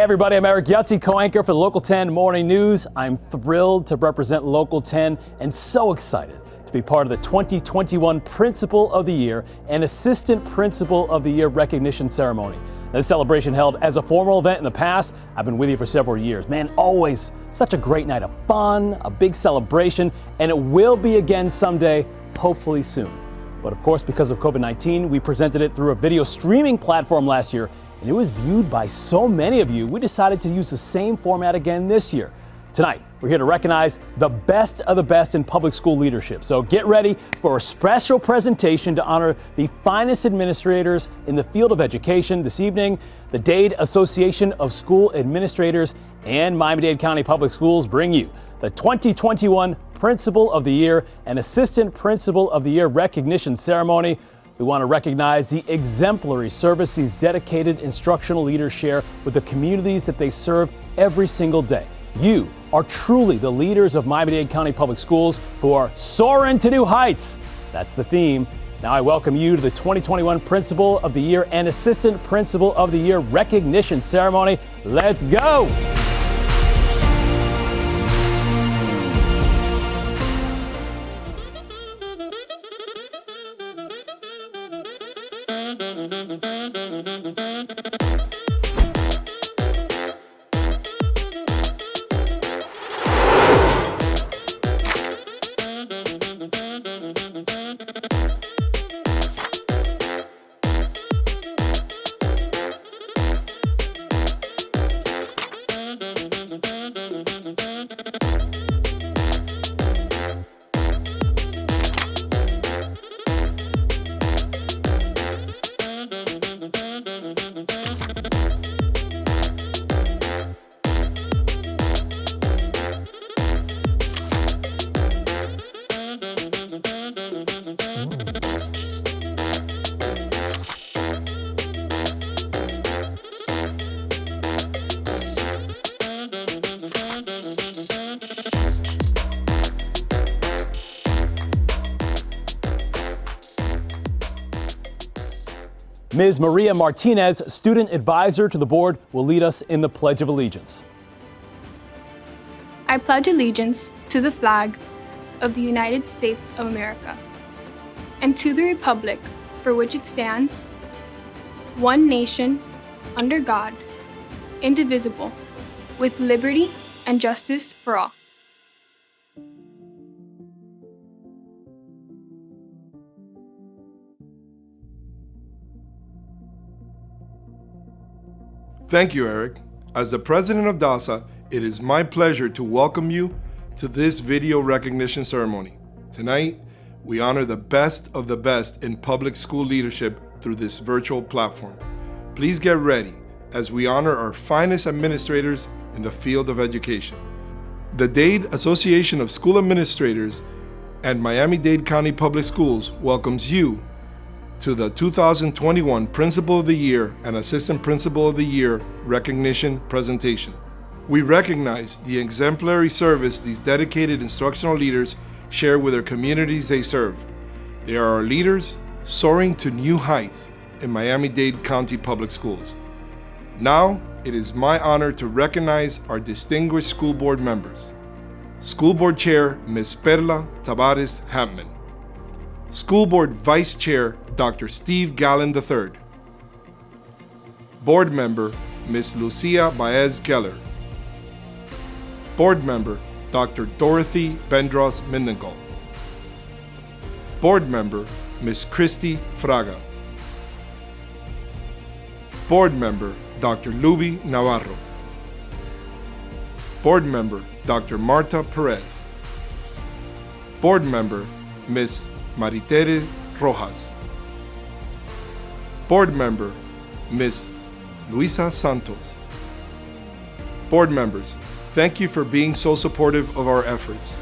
everybody, I'm Eric Yutzi, co-anchor for the Local 10 Morning News. I'm thrilled to represent Local 10 and so excited to be part of the 2021 Principal of the Year and Assistant Principal of the Year recognition ceremony. This celebration held as a formal event in the past. I've been with you for several years. Man, always such a great night of fun, a big celebration, and it will be again someday, hopefully soon. But of course, because of COVID-19, we presented it through a video streaming platform last year, and it was viewed by so many of you, we decided to use the same format again this year. Tonight, we're here to recognize the best of the best in public school leadership. So get ready for a special presentation to honor the finest administrators in the field of education. This evening, the Dade Association of School Administrators and Miami-Dade County Public Schools bring you the 2021 Principal of the Year and Assistant Principal of the Year recognition ceremony. We want to recognize the exemplary service these dedicated instructional leaders share with the communities that they serve every single day. You are truly the leaders of Miami-Dade County Public Schools who are soaring to new heights. That's the theme. Now I welcome you to the 2021 Principal of the Year and Assistant Principal of the Year recognition ceremony. Let's go! Ms. Maria Martinez, student advisor to the board, will lead us in the Pledge of Allegiance. I pledge allegiance to the flag of the United States of America and to the republic for which it stands, one nation, under God, indivisible, with liberty and justice for all. Thank you, Eric. As the president of DASA, it is my pleasure to welcome you to this video recognition ceremony. Tonight, we honor the best of the best in public school leadership through this virtual platform. Please get ready as we honor our finest administrators in the field of education. The Dade Association of School Administrators and Miami-Dade County Public Schools welcomes you to the 2021 Principal of the Year and Assistant Principal of the Year recognition presentation. We recognize the exemplary service these dedicated instructional leaders share with their communities they serve. They are our leaders soaring to new heights in Miami-Dade County Public Schools. Now, it is my honor to recognize our distinguished school board members. School Board Chair, Ms. Perla Tavares Hampman. School Board Vice Chair, Dr. Steve Gallen III. Board Member, Ms. Lucia Baez Keller. Board Member, Dr. Dorothy Bendros Mendengal. Board Member, Ms. Christy Fraga. Board Member, Dr. Luby Navarro. Board Member, Dr. Marta Perez. Board Member, Ms. Maritere Rojas. Board Member, Ms. Luisa Santos. Board members, thank you for being so supportive of our efforts.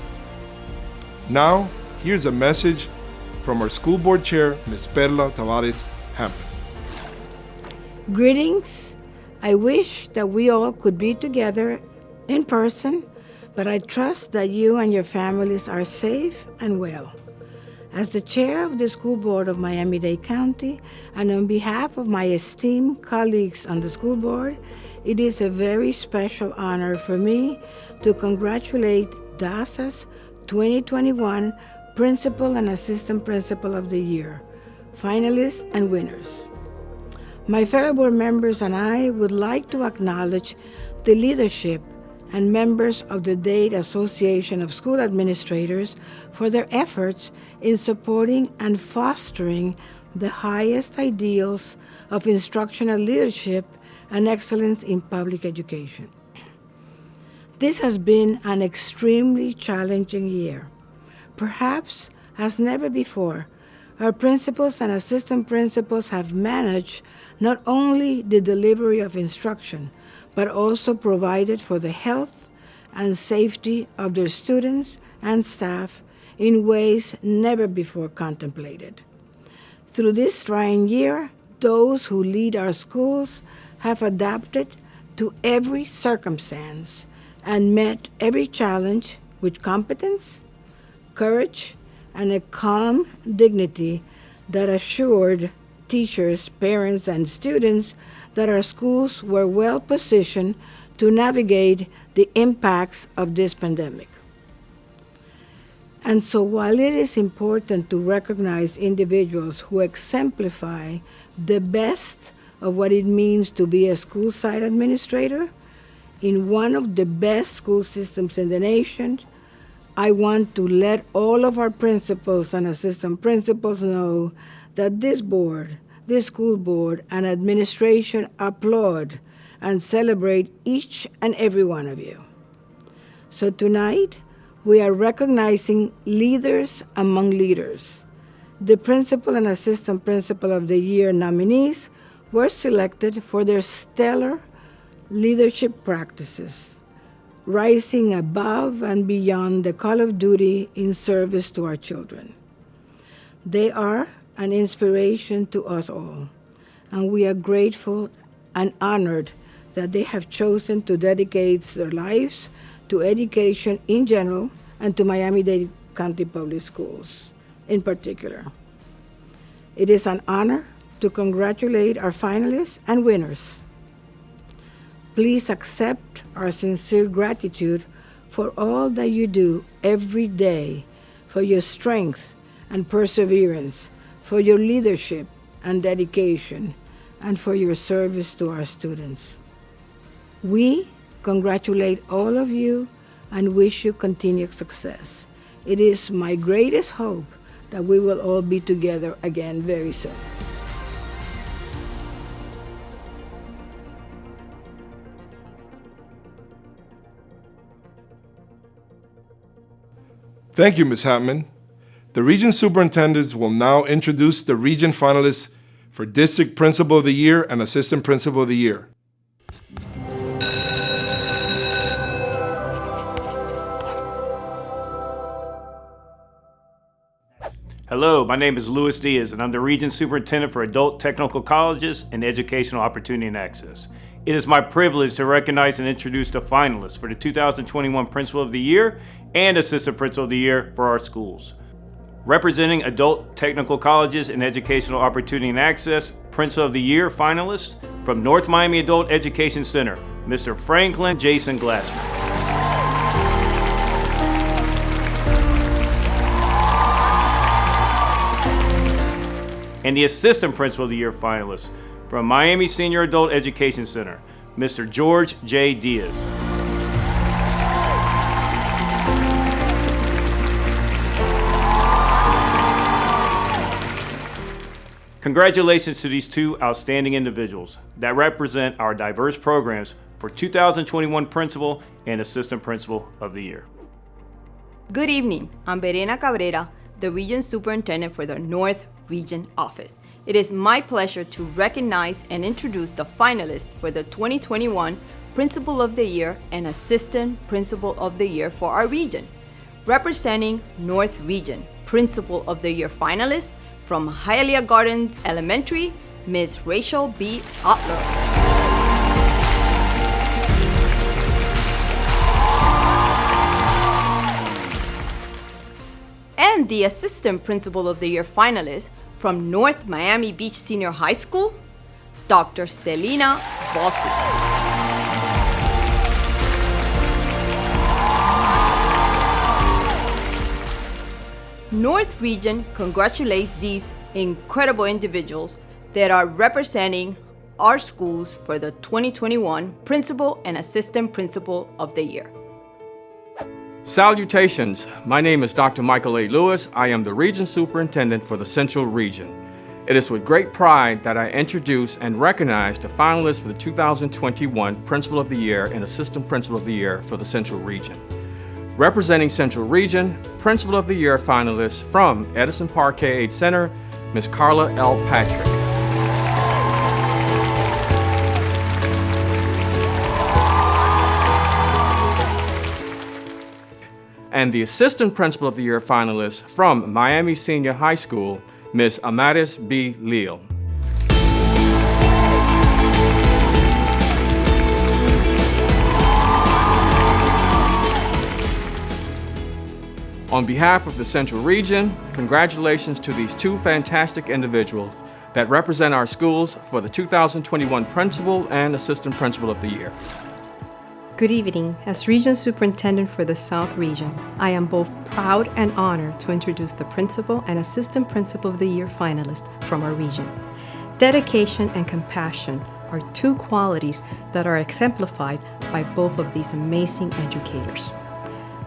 Now, here's a message from our school board chair, Ms. Perla Tavares Hampman. Greetings. I wish that we all could be together in person, but I trust that you and your families are safe and well. As the chair of the school board of Miami-Dade County, and on behalf of my esteemed colleagues on the school board, it is a very special honor for me to congratulate DASA's 2021 Principal and Assistant Principal of the Year, finalists and winners. My fellow board members and I would like to acknowledge the leadership and members of the Dade Association of School Administrators for their efforts in supporting and fostering the highest ideals of instructional leadership and excellence in public education. This has been an extremely challenging year. Perhaps as never before, our principals and assistant principals have managed not only the delivery of instruction, but also provided for the health and safety of their students and staff in ways never before contemplated. Through this trying year, those who lead our schools have adapted to every circumstance and met every challenge with competence, courage, and a calm dignity that assured teachers, parents, and students that our schools were well positioned to navigate the impacts of this pandemic. And so while it is important to recognize individuals who exemplify the best of what it means to be a school site administrator in one of the best school systems in the nation, I want to let all of our principals and assistant principals know that this board, this school board, and administration applaud and celebrate each and every one of you. So tonight, we are recognizing leaders among leaders. The Principal and Assistant Principal of the Year nominees were selected for their stellar leadership practices, rising above and beyond the call of duty in service to our children. They are an inspiration to us all, and we are grateful and honored that they have chosen to dedicate their lives to education in general and to Miami-Dade County Public Schools in particular. It is an honor to congratulate our finalists and winners. Please accept our sincere gratitude for all that you do every day, for your strength and perseverance, for your leadership and dedication, and for your service to our students. We congratulate all of you and wish you continued success. It is my greatest hope that we will all be together again very soon. Thank you, Ms. Hatman. The Region Superintendents will now introduce the Region finalists for District Principal of the Year and Assistant Principal of the Year. Hello, my name is Luis Diaz, and I'm the Region Superintendent for Adult Technical Colleges and Educational Opportunity and Access. It is my privilege to recognize and introduce the finalists for the 2021 Principal of the Year and Assistant Principal of the Year for our schools. Representing Adult Technical Colleges and Educational Opportunity and Access, Principal of the Year finalists from North Miami Adult Education Center, Mr. Franklin Jason Glassman. And the Assistant Principal of the Year finalists from Miami Senior Adult Education Center, Mr. George J. Diaz. Congratulations to these two outstanding individuals that represent our diverse programs for 2021 Principal and Assistant Principal of the Year. Good evening. I'm Verena Cabrera, the Region Superintendent for the North Region Office. It is my pleasure to recognize and introduce the finalists for the 2021 Principal of the Year and Assistant Principal of the Year for our region. Representing North Region, Principal of the Year finalist from Hialeah Gardens Elementary, Ms. Rachel B. Otler. And and the Assistant Principal of the Year finalist from North Miami Beach Senior High School, Dr. Selena Bossi. North Region congratulates these incredible individuals that are representing our schools for the 2021 Principal and Assistant Principal of the Year. Salutations, my name is Dr. Michael A. Lewis. I am the Region Superintendent for the Central Region. It is with great pride that I introduce and recognize the finalists for the 2021 Principal of the Year and Assistant Principal of the Year for the Central Region. Representing Central Region, Principal of the Year finalists from Edison Park K-8 Center, Ms. Carla L. Patrick. And the Assistant Principal of the Year finalist from Miami Senior High School, Ms. Amadis B. Leal. On behalf of the Central Region, congratulations to these two fantastic individuals that represent our schools for the 2021 Principal and Assistant Principal of the Year. Good evening. As Region Superintendent for the South Region, I am both proud and honored to introduce the Principal and Assistant Principal of the Year finalists from our region. Dedication and compassion are two qualities that are exemplified by both of these amazing educators.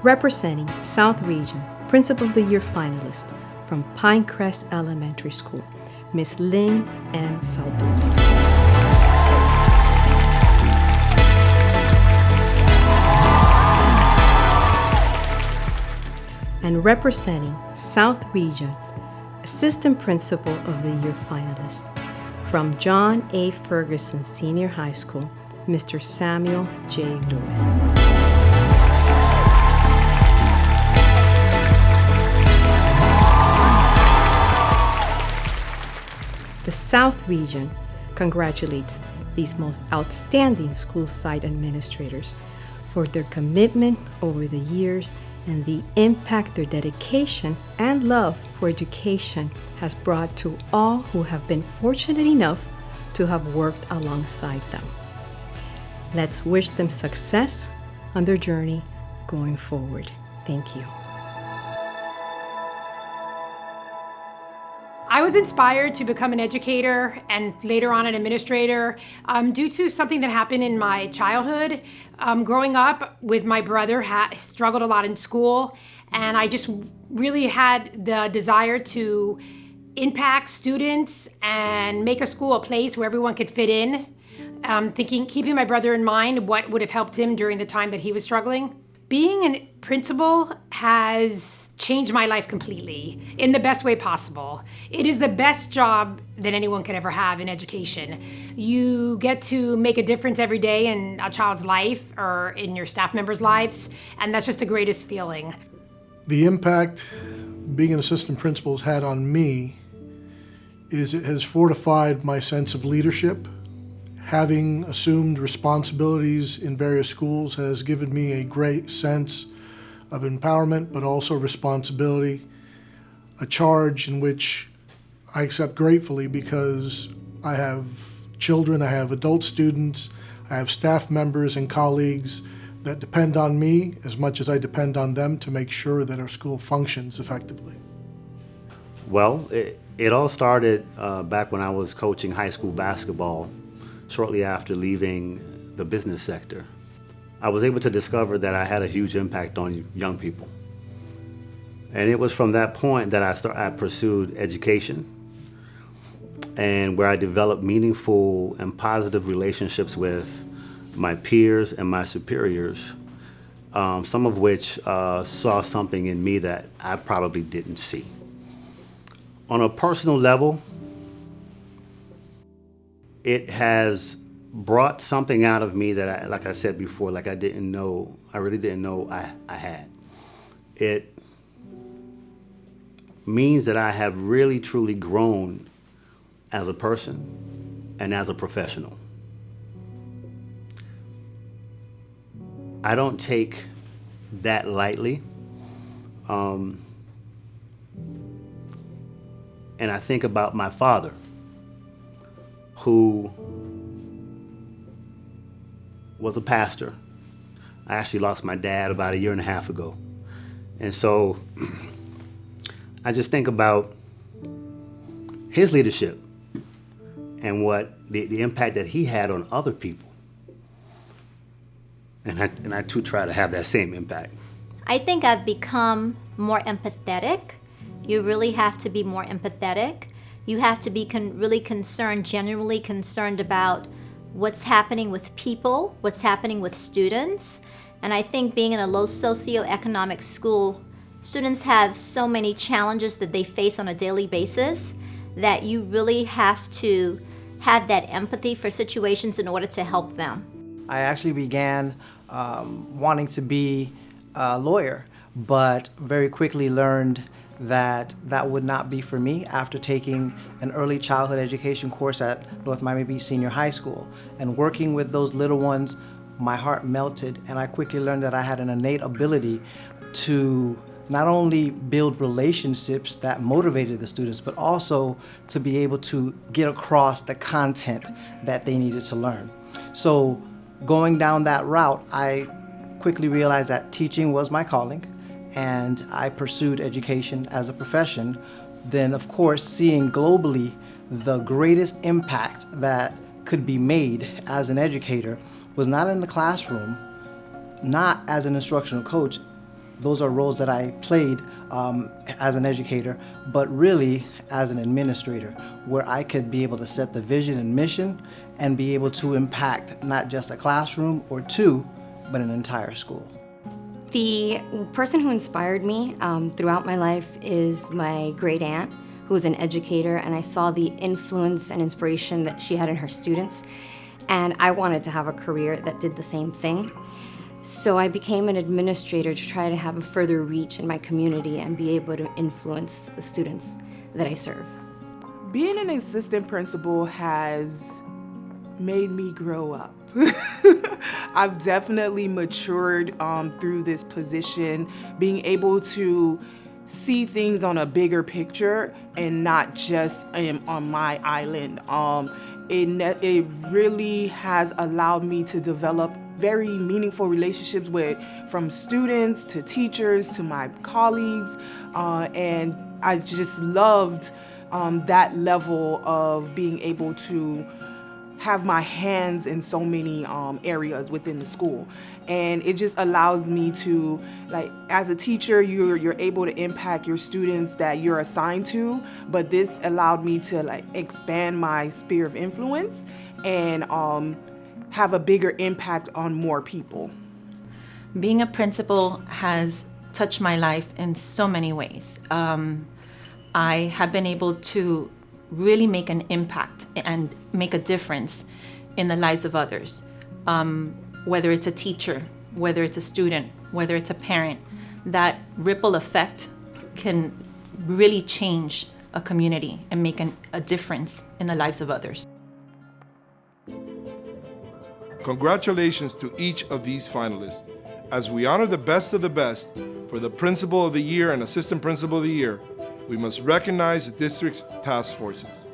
Representing South Region, Principal of the Year finalist from Pinecrest Elementary School, Ms. Lynn M. Saldana. And representing South Region, Assistant Principal of the Year finalist from John A. Ferguson Senior High School, Mr. Samuel J. Lewis. The South Region congratulates these most outstanding school site administrators for their commitment over the years and the impact their dedication and love for education has brought to all who have been fortunate enough to have worked alongside them. Let's wish them success on their journey going forward. Thank you. I was inspired to become an educator and later on an administrator due to something that happened in my childhood. Growing up with my brother, struggled a lot in school, and I just really had the desire to impact students and make a school a place where everyone could fit in. Keeping my brother in mind, what would have helped him during the time that he was struggling. Being a principal has changed my life completely in the best way possible. It is the best job that anyone could ever have in education. You get to make a difference every day in a child's life or in your staff members' lives, and that's just the greatest feeling. The impact being an assistant principal has had on me is it has fortified my sense of leadership. Having assumed responsibilities in various schools has given me a great sense of empowerment, but also responsibility, a charge in which I accept gratefully because I have children, I have adult students, I have staff members and colleagues that depend on me as much as I depend on them to make sure that our school functions effectively. Well, it all started back when I was coaching high school basketball. Shortly after leaving the business sector, I was able to discover that I had a huge impact on young people. And it was from that point that I pursued education, and where I developed meaningful and positive relationships with my peers and my superiors, some of which saw something in me that I probably didn't see. On a personal level, it has brought something out of me that, like I said before, I really didn't know I had. It means that I have really, truly grown as a person and as a professional. I don't take that lightly. And I think about my father, who was a pastor. I actually lost my dad about 1.5 years ago. And so I just think about his leadership and what the impact that he had on other people. And I too try to have that same impact. I think I've become more empathetic. You really have to be more empathetic. You have to be really concerned, genuinely concerned about what's happening with people, what's happening with students. And I think being in a low socioeconomic school, students have so many challenges that they face on a daily basis that you really have to have that empathy for situations in order to help them. I actually began wanting to be a lawyer, but very quickly learned that that would not be for me after taking an early childhood education course at North Miami-Dade Senior High School. And working with those little ones, my heart melted, and I quickly learned that I had an innate ability to not only build relationships that motivated the students, but also to be able to get across the content that they needed to learn. So going down that route, I quickly realized that teaching was my calling, and I pursued education as a profession. Then, of course, seeing globally the greatest impact that could be made as an educator was not in the classroom, not as an instructional coach. Those are roles that I played as an educator, but really as an administrator, where I could be able to set the vision and mission and be able to impact not just a classroom or two, but an entire school. The person who inspired me throughout my life is my great aunt, who was an educator, and I saw the influence and inspiration that she had in her students, and I wanted to have a career that did the same thing. So I became an administrator to try to have a further reach in my community and be able to influence the students that I serve. Being an assistant principal has made me grow up. I've definitely matured through this position, being able to see things on a bigger picture and not just on my island. It really has allowed me to develop very meaningful relationships from students to teachers to my colleagues, and I just loved that level of being able to have my hands in so many areas within the school. And it just allows me to, like, as a teacher, you're able to impact your students that you're assigned to, but this allowed me to like expand my sphere of influence and have a bigger impact on more people. Being a principal has touched my life in so many ways. I have been able to really make an impact and make a difference in the lives of others. Whether it's a teacher, whether it's a student, whether it's a parent, that ripple effect can really change a community and make a difference in the lives of others. Congratulations to each of these finalists. As we honor the best of the best for the Principal of the Year and Assistant Principal of the Year, we must recognize the district's task forces.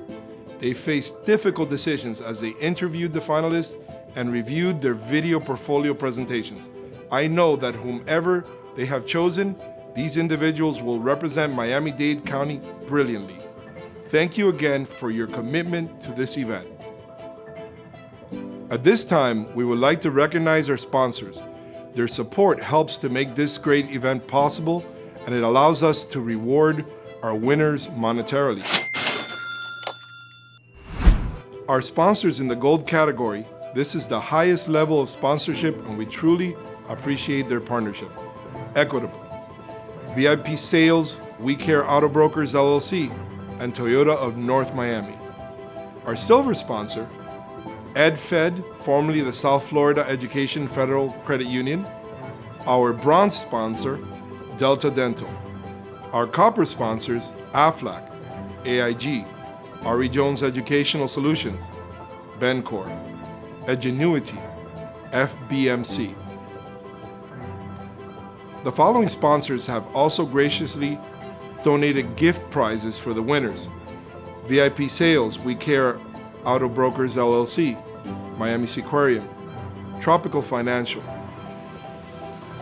They faced difficult decisions as they interviewed the finalists and reviewed their video portfolio presentations. I know that whomever they have chosen, these individuals will represent Miami-Dade County brilliantly. Thank you again for your commitment to this event. At this time, we would like to recognize our sponsors. Their support helps to make this great event possible, and it allows us to reward our winners monetarily. Our sponsors in the gold category, this is the highest level of sponsorship and we truly appreciate their partnership. Equitable, VIP Sales, We Care Auto Brokers LLC, and Toyota of North Miami. Our silver sponsor, EdFed, formerly the South Florida Education Federal Credit Union. Our bronze sponsor, Delta Dental. Our copper sponsors, AFLAC, AIG, RE Jones Educational Solutions, Bencor, Edgenuity, FBMC. The following sponsors have also graciously donated gift prizes for the winners. VIP Sales, We Care Auto Brokers LLC, Miami Seaquarium, Tropical Financial.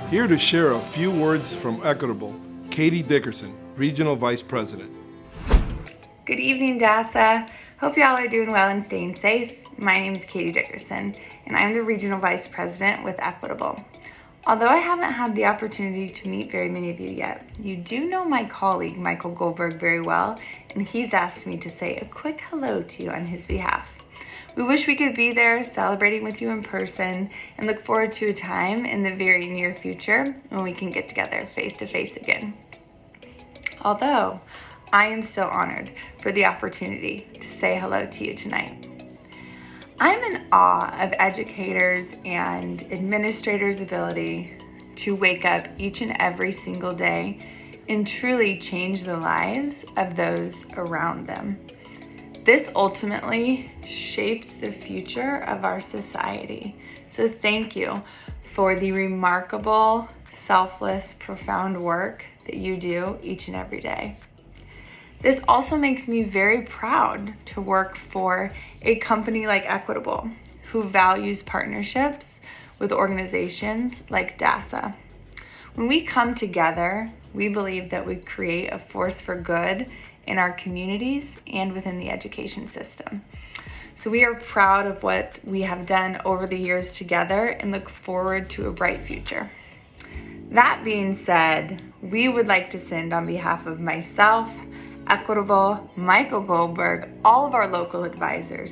Here to share a few words from Equitable, Katie Dickerson, Regional Vice President. Good evening, DASA. Hope y'all are doing well and staying safe. My name is Katie Dickerson, and I'm the Regional Vice President with Equitable. Although I haven't had the opportunity to meet very many of you yet, you do know my colleague, Michael Goldberg, very well, and he's asked me to say a quick hello to you on his behalf. We wish we could be there celebrating with you in person and look forward to a time in the very near future when we can get together face to face again. Although, I am still honored for the opportunity to say hello to you tonight. I'm in awe of educators and administrators' ability to wake up each and every single day and truly change the lives of those around them. This ultimately shapes the future of our society. So thank you for the remarkable, selfless, profound work that you do each and every day. This also makes me very proud to work for a company like Equitable, who values partnerships with organizations like DASA. When we come together, we believe that we create a force for good in our communities and within the education system. So we are proud of what we have done over the years together and look forward to a bright future. That being said, we would like to send on behalf of myself, Equitable, Michael Goldberg, all of our local advisors,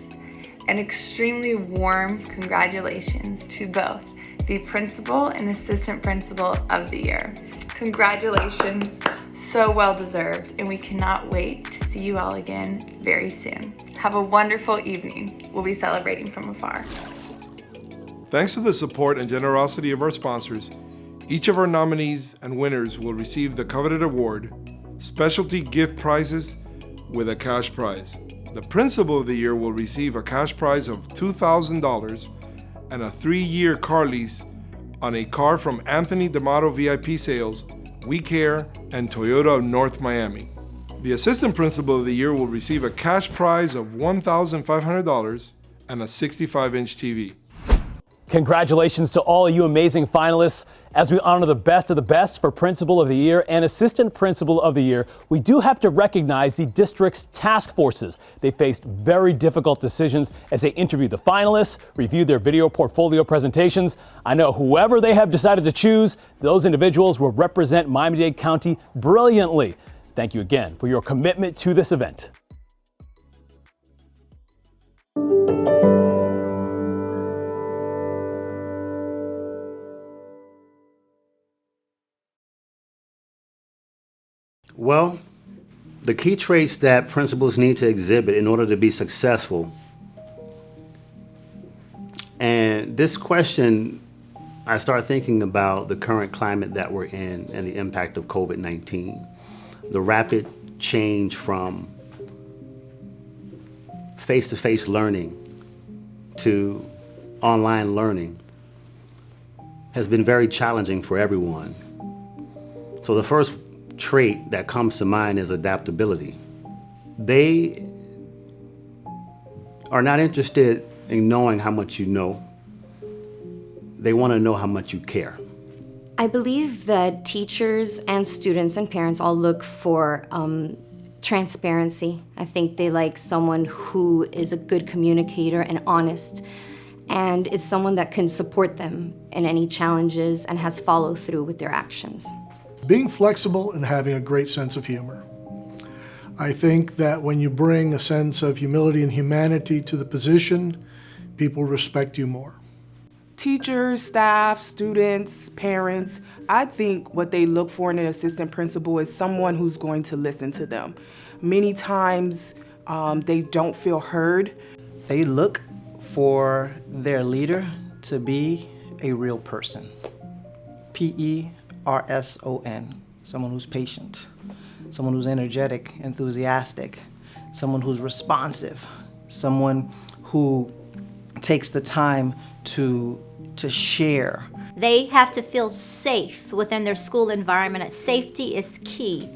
an extremely warm congratulations to both the Principal and Assistant Principal of the Year. Congratulations, so well deserved, and we cannot wait to see you all again very soon. Have a wonderful evening. We'll be celebrating from afar. Thanks to the support and generosity of our sponsors, each of our nominees and winners will receive the coveted award, specialty gift prizes with a cash prize. The Principal of the Year will receive a cash prize of $2,000 and a 3-year car lease on a car from Anthony D'Amato VIP Sales, We Care, and Toyota of North Miami. The Assistant Principal of the Year will receive a cash prize of $1,500 and a 65-inch TV. Congratulations to all you amazing finalists. As we honor the best of the best for Principal of the Year and Assistant Principal of the Year, we do have to recognize the district's task forces. They faced very difficult decisions as they interviewed the finalists, reviewed their video portfolio presentations. I know whoever they have decided to choose, those individuals will represent Miami-Dade County brilliantly. Thank you again for your commitment to this event. Well, the key traits that principals need to exhibit in order to be successful. And this question, I start thinking about the current climate that we're in and the impact of COVID-19. The rapid change from face-to-face learning to online learning has been very challenging for everyone. So the first trait that comes to mind is adaptability. They are not interested in knowing how much you know. They want to know how much you care. I believe that teachers and students and parents all look for transparency. I think they like someone who is a good communicator and honest, and is someone that can support them in any challenges and has follow through with their actions. Being flexible and having a great sense of humor. I think that when you bring a sense of humility and humanity to the position, people respect you more. Teachers, staff, students, parents, I think what they look for in an assistant principal is someone who's going to listen to them. Many times they don't feel heard. They look for their leader to be a real person. P-E-R-S-O-N, someone who's patient, someone who's energetic, enthusiastic, someone who's responsive, someone who takes the time to share. They have to feel safe within their school environment. Safety is key.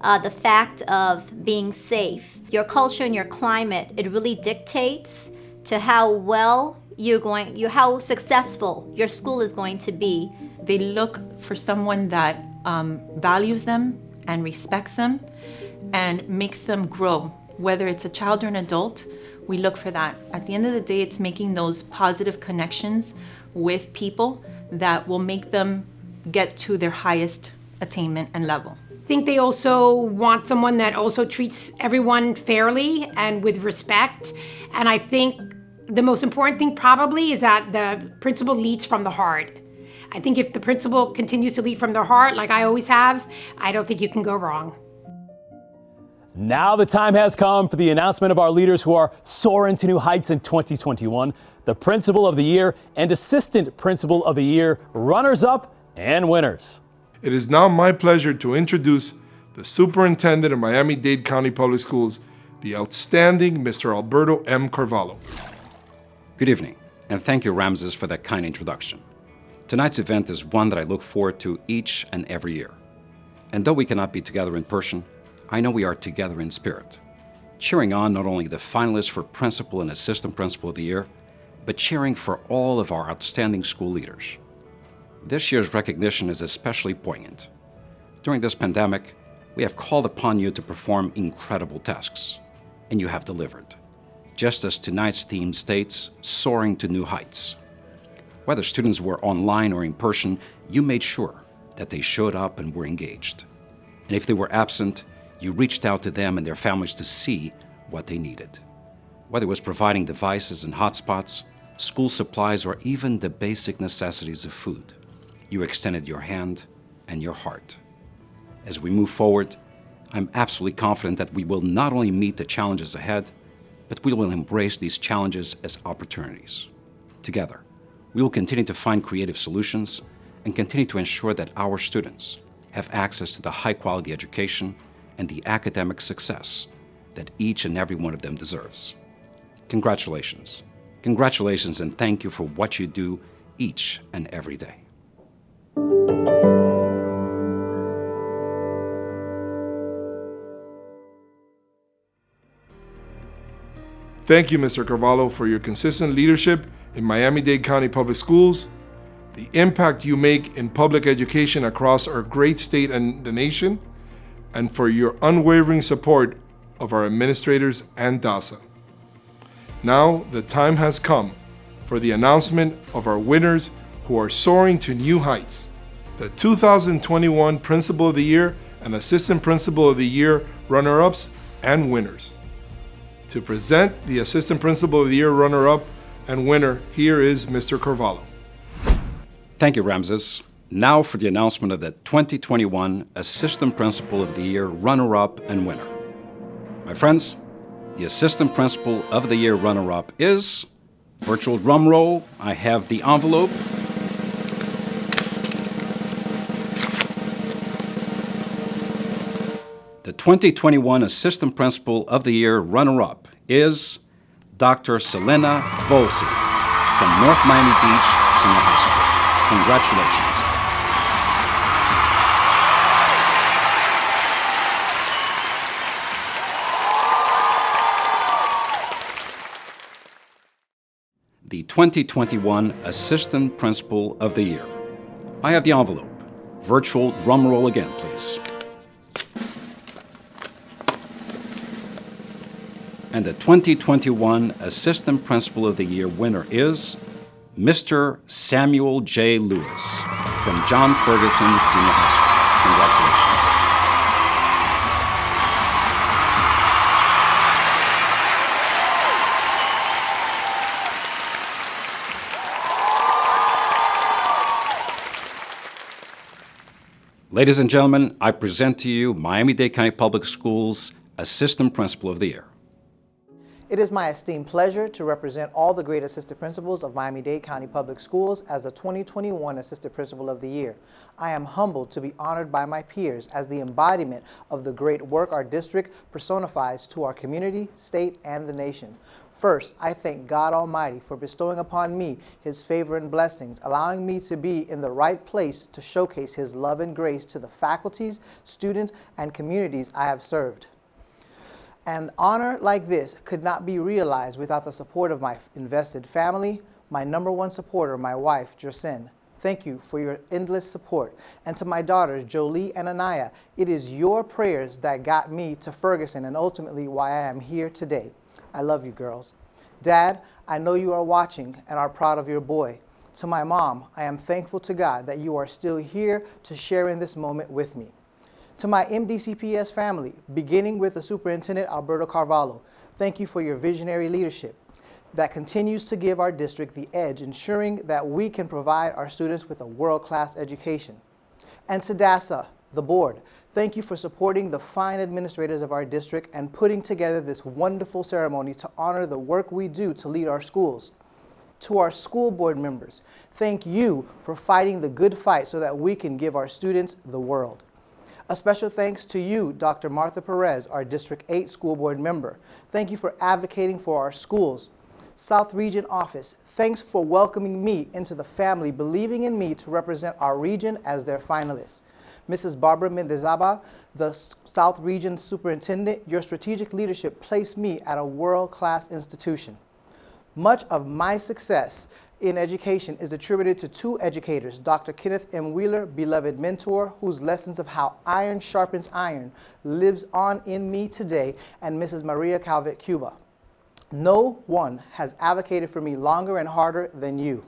The fact of being safe your culture and your climate, it really dictates to how well how successful your school is going to be. They look for someone that values them and respects them and makes them grow. Whether it's a child or an adult, we look for that. At the end of the day, it's making those positive connections with people that will make them get to their highest attainment and level. I think they also want someone that also treats everyone fairly and with respect. And I think the most important thing probably is that the principal leads from the heart. I think if the principal continues to lead from their heart, like I always have, I don't think you can go wrong. Now the time has come for the announcement of our leaders who are soaring to new heights in 2021, the Principal of the Year and Assistant Principal of the Year, runners-up and winners. It is now my pleasure to introduce the Superintendent of Miami-Dade County Public Schools, the outstanding Mr. Alberto M. Carvalho. Good evening, and thank you, Ramses, for that kind introduction. Tonight's event is one that I look forward to each and every year. And though we cannot be together in person, I know we are together in spirit, cheering on not only the finalists for Principal and Assistant Principal of the Year, but cheering for all of our outstanding school leaders. This year's recognition is especially poignant. During this pandemic, we have called upon you to perform incredible tasks, and you have delivered. Just as tonight's theme states, soaring to new heights. Whether students were online or in person, you made sure that they showed up and were engaged. And if they were absent, you reached out to them and their families to see what they needed. Whether it was providing devices and hotspots, school supplies, or even the basic necessities of food, you extended your hand and your heart. As we move forward, I'm absolutely confident that we will not only meet the challenges ahead, but we will embrace these challenges as opportunities. Together, we will continue to find creative solutions and continue to ensure that our students have access to the high-quality education and the academic success that each and every one of them deserves. Congratulations. Congratulations, and thank you for what you do each and every day. Thank you, Mr. Carvalho, for your consistent leadership in Miami-Dade County Public Schools, the impact you make in public education across our great state and the nation, and for your unwavering support of our administrators and DASA. Now, the time has come for the announcement of our winners who are soaring to new heights. The 2021 Principal of the Year and Assistant Principal of the Year runner-ups and winners. To present the Assistant Principal of the Year runner-up and winner, here is Mr. Carvalho. Thank you, Ramses. Now for the announcement of the 2021 Assistant Principal of the Year runner-up and winner. My friends, the Assistant Principal of the Year runner-up is, virtual drum roll, I have the envelope. The 2021 Assistant Principal of the Year runner-up is Dr. Selena Volsi from North Miami Beach Senior High School. Congratulations. The 2021 Assistant Principal of the Year. I have the envelope. Virtual drum roll again, please. And the 2021 Assistant Principal of the Year winner is Mr. Samuel J. Lewis from John Ferguson Senior High School. Congratulations. Ladies and gentlemen, I present to you Miami-Dade County Public Schools Assistant Principal of the Year. It is my esteemed pleasure to represent all the great assistant principals of Miami-Dade County Public Schools as the 2021 Assistant Principal of the Year. I am humbled to be honored by my peers as the embodiment of the great work our district personifies to our community, state, and the nation. First, I thank God Almighty for bestowing upon me His favor and blessings, allowing me to be in the right place to showcase His love and grace to the faculties, students, and communities I have served. An honor like this could not be realized without the support of my invested family, my #1 supporter, my wife, Jersin. Thank you for your endless support. And to my daughters, Jolie and Anaya, it is your prayers that got me to Ferguson and ultimately why I am here today. I love you, girls. Dad, I know you are watching and are proud of your boy. To my mom, I am thankful to God that you are still here to share in this moment with me. To my MDCPS family, beginning with the Superintendent Alberto Carvalho, thank you for your visionary leadership that continues to give our district the edge, ensuring that we can provide our students with a world-class education. And to DASA, the board, thank you for supporting the fine administrators of our district and putting together this wonderful ceremony to honor the work we do to lead our schools. To our school board members, thank you for fighting the good fight so that we can give our students the world. A special thanks to you, Dr. Martha Perez, our District 8 school board member. Thank you for advocating for our schools. South Region Office, thanks for welcoming me into the family, believing in me to represent our region as their finalists. Mrs. Barbara Mendezabal, the South Region Superintendent, your strategic leadership placed me at a world-class institution. Much of my success in education is attributed to two educators, Dr. Kenneth M. Wheeler, beloved mentor, whose lessons of how iron sharpens iron lives on in me today, and Mrs. Maria Calvet Cuba. No one has advocated for me longer and harder than you.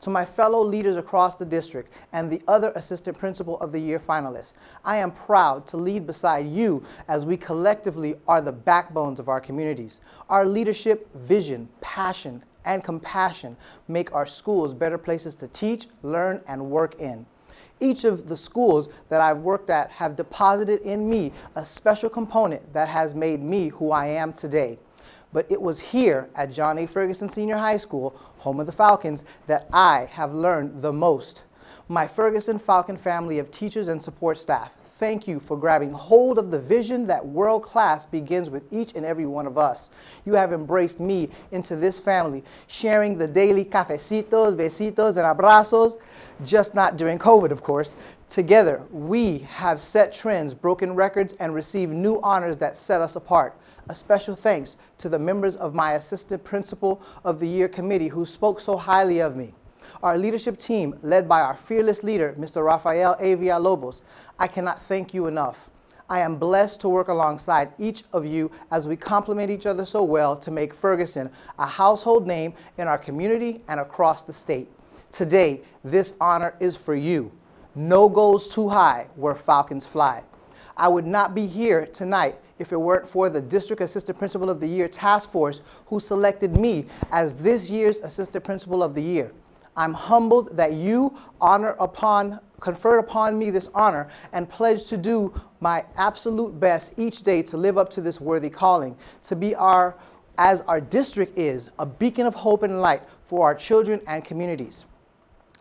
To my fellow leaders across the district and the other Assistant Principal of the Year finalists, I am proud to lead beside you as we collectively are the backbones of our communities. Our leadership, vision, passion, and compassion make our schools better places to teach, learn, and work in. Each of the schools that I've worked at have deposited in me a special component that has made me who I am today. But it was here at John A. Ferguson Senior High School, home of the Falcons, that I have learned the most. My Ferguson Falcon family of teachers and support staff, thank you for grabbing hold of the vision that world class begins with each and every one of us. You have embraced me into this family, sharing the daily cafecitos, besitos, and abrazos, just not during COVID, of course. Together, we have set trends, broken records, and received new honors that set us apart. A special thanks to the members of my Assistant Principal of the Year Committee who spoke so highly of me. Our leadership team, led by our fearless leader, Mr. Rafael A. Villalobos, I cannot thank you enough. I am blessed to work alongside each of you as we complement each other so well to make Ferguson a household name in our community and across the state. Today, this honor is for you. No goes too high where Falcons fly. I would not be here tonight if it weren't for the District Assistant Principal of the Year Task Force who selected me as this year's Assistant Principal of the Year. I'm humbled that you conferred upon me this honor and pledge to do my absolute best each day to live up to this worthy calling, to be as our district is, a beacon of hope and light for our children and communities.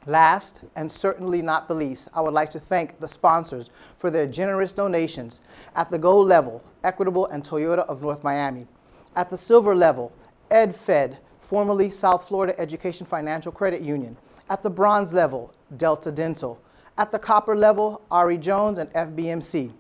Last, and certainly not the least, I would like to thank the sponsors for their generous donations. At the gold level, Equitable and Toyota of North Miami. At the silver level, EdFed, formerly South Florida Education Financial Credit Union. At the bronze level, Delta Dental. At the copper level, Ari Jones and FBMC.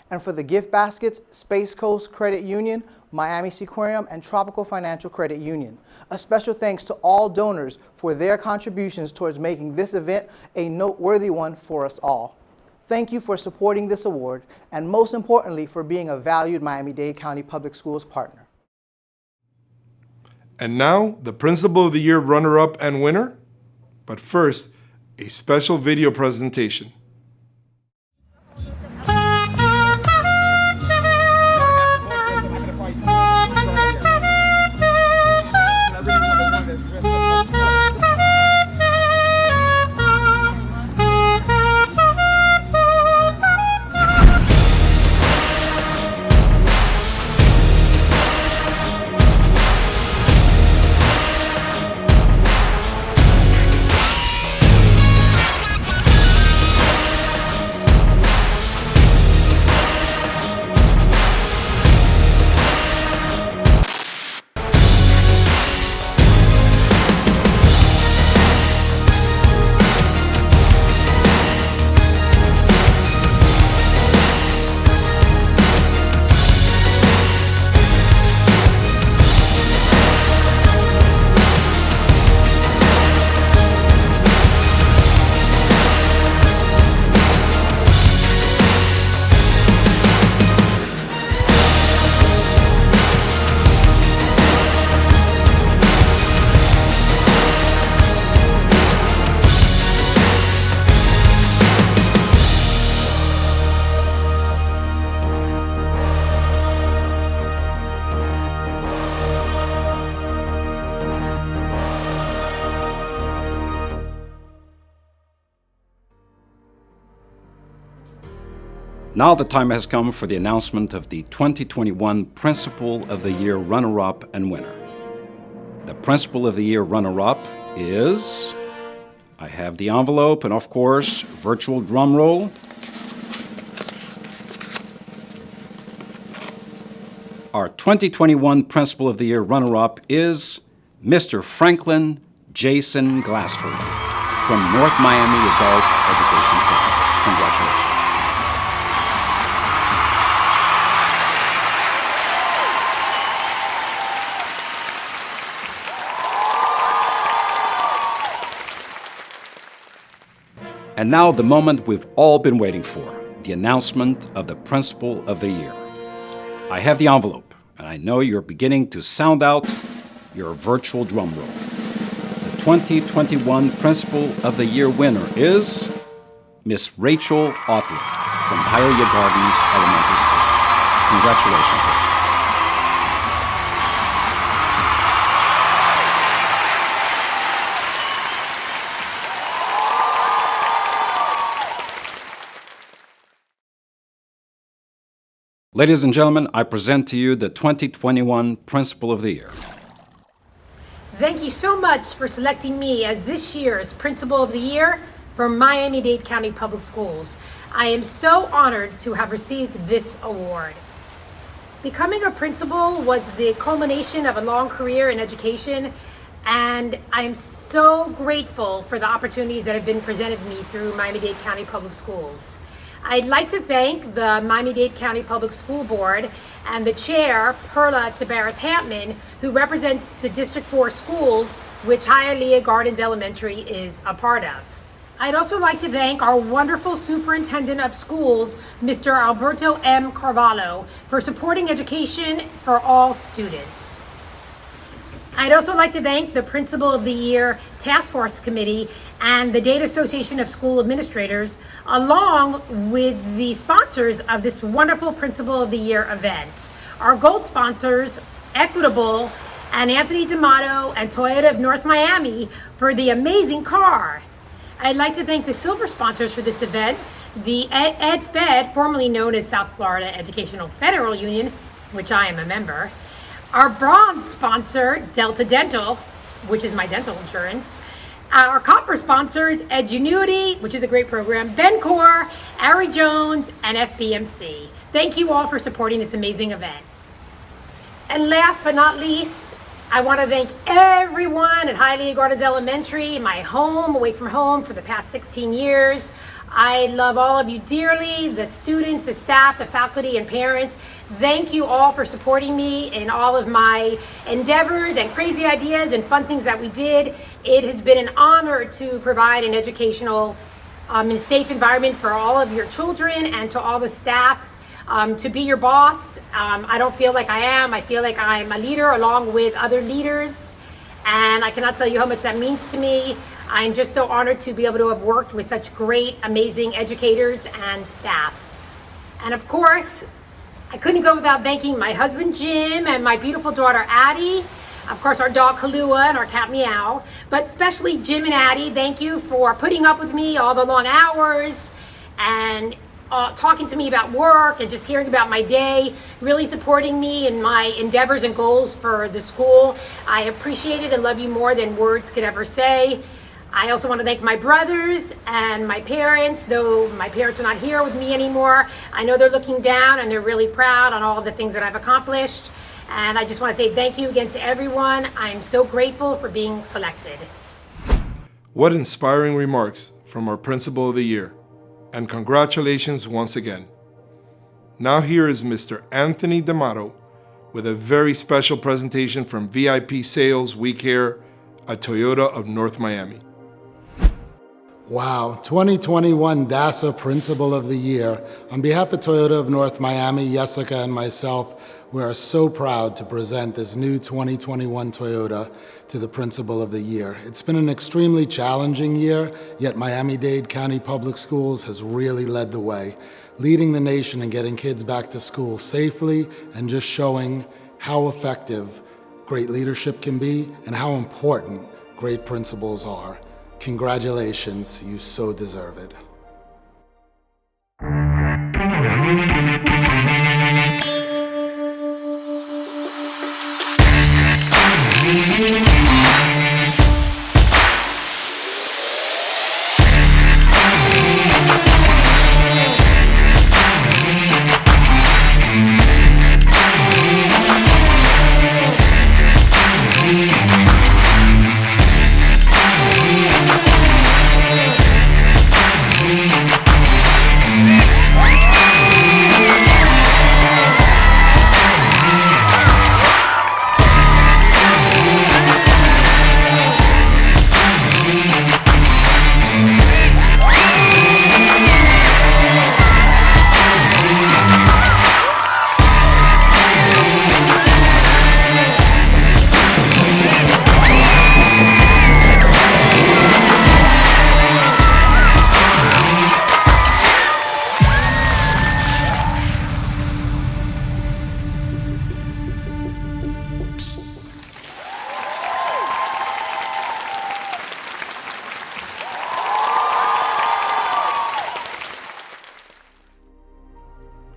And for the gift baskets, Space Coast Credit Union, Miami Sequarium, and Tropical Financial Credit Union. A special thanks to all donors for their contributions towards making this event a noteworthy one for us all. Thank you for supporting this award, and most importantly, for being a valued Miami-Dade County Public Schools partner. And now, the Principal of the Year runner-up and winner. But first, a special video presentation. Now the time has come for the announcement of the 2021 Principal of the Year runner-up and winner. The Principal of the Year runner-up is, I have the envelope and of course, virtual drum roll. Our 2021 Principal of the Year runner-up is Mr. Franklin Jason Glassford from North Miami Adult Education Center. Congratulations. And now the moment we've all been waiting for, the announcement of the Principal of the Year. I have the envelope, and I know you're beginning to sound out your virtual drum roll. The 2021 Principal of the Year winner is Miss Rachel Otley from Hialeah Gardens Elementary School. Congratulations, Rachel. Ladies and gentlemen, I present to you the 2021 Principal of the Year. Thank you so much for selecting me as this year's Principal of the Year for Miami-Dade County Public Schools. I am so honored to have received this award. Becoming a principal was the culmination of a long career in education, and I am so grateful for the opportunities that have been presented to me through Miami-Dade County Public Schools. I'd like to thank the Miami-Dade County Public School Board and the chair, Perla Tabares-Hampman, who represents the District 4 schools, which Hialeah Gardens Elementary is a part of. I'd also like to thank our wonderful Superintendent of Schools, Mr. Alberto M. Carvalho, for supporting education for all students. I'd also like to thank the Principal of the Year Task Force Committee and the Dade Association of School Administrators, along with the sponsors of this wonderful Principal of the Year event. Our gold sponsors, Equitable and Anthony D'Amato and Toyota of North Miami for the amazing car. I'd like to thank the silver sponsors for this event, the EdFed, formerly known as South Florida Educational Federal Union, which I am a member, our bronze sponsor, Delta Dental, which is my dental insurance, our copper sponsors, Edgenuity, which is a great program, Bencor, Ari Jones, and FBMC. Thank you all for supporting this amazing event. And last but not least, I want to thank everyone at Hialeah Gardens Elementary, my home, away from home for the past 16 years. I love all of you dearly, the students, the staff, the faculty, and parents. Thank you all for supporting me in all of my endeavors and crazy ideas and fun things that we did. It has been an honor to provide an educational and safe environment for all of your children and to all the staff. To be your boss, I don't feel like I am. I feel like I'm a leader along with other leaders, and I cannot tell you how much that means to me. I'm just so honored to be able to have worked with such great, amazing educators and staff. And of course, I couldn't go without thanking my husband, Jim, and my beautiful daughter, Addie. Of course, our dog, Kalua, and our cat, Meow. But especially Jim and Addie, thank you for putting up with me all the long hours and talking to me about work and just hearing about my day, really supporting me in my endeavors and goals for the school. I appreciate it and love you more than words could ever say. I also want to thank my brothers and my parents, though my parents are not here with me anymore. I know they're looking down and they're really proud on all of the things that I've accomplished. And I just want to say thank you again to everyone. I'm so grateful for being selected. What inspiring remarks from our Principal of the Year. And congratulations once again. Now here is Mr. Anthony D'Amato with a very special presentation from VIP Sales We Care at Toyota of North Miami. Wow, 2021 DASA Principal of the Year. On behalf of Toyota of North Miami, Jessica and myself, we are so proud to present this new 2021 Toyota to the Principal of the Year. It's been an extremely challenging year, yet Miami-Dade County Public Schools has really led the way, leading the nation and getting kids back to school safely and just showing how effective great leadership can be and how important great principals are. Congratulations, you so deserve it.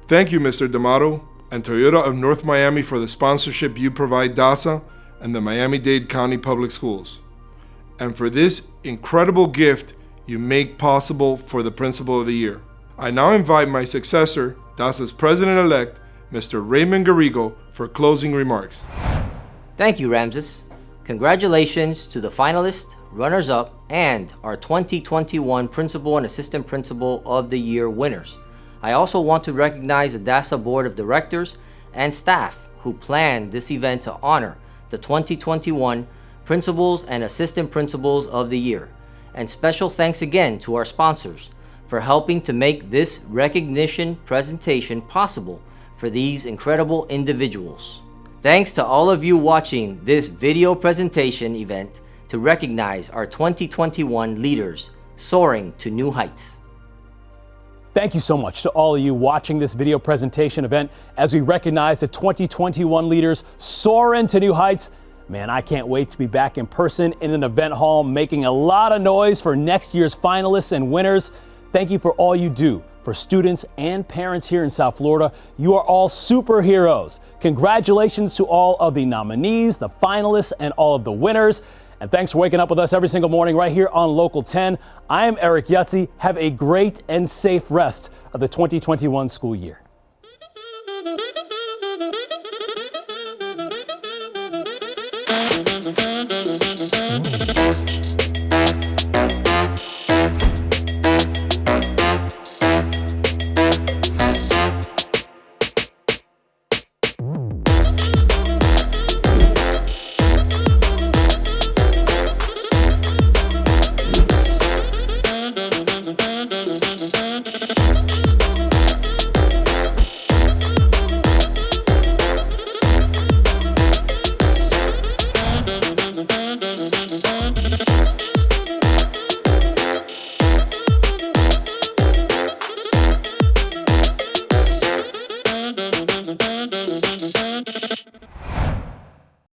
Thank you, Mr. D'Amato and Toyota of North Miami for the sponsorship you provide DASA and the Miami-Dade County Public Schools, and for this incredible gift you make possible for the Principal of the Year. I now invite my successor, DASA's President-elect, Mr. Raymond Garrigo, for closing remarks. Thank you, Ramses. Congratulations to the finalists, runners-up, and our 2021 Principal and Assistant Principal of the Year winners. I also want to recognize the DASA Board of Directors and staff who planned this event to honor the 2021 Principals and Assistant Principals of the Year. And special thanks again to our sponsors for helping to make this recognition presentation possible for these incredible individuals. Thanks to all of you watching this video presentation event to recognize our 2021 leaders soaring to new heights. Thank you so much to all of you watching this video presentation event as we recognize the 2021 leaders soaring to new heights. Man, I can't wait to be back in person in an event hall making a lot of noise for next year's finalists and winners. Thank you for all you do for students and parents here in South Florida. You are all superheroes. Congratulations to all of the nominees, the finalists, and all of the winners. And thanks for waking up with us every single morning right here on Local 10. I am Eric Yutzi. Have a great and safe rest of the 2021 school year.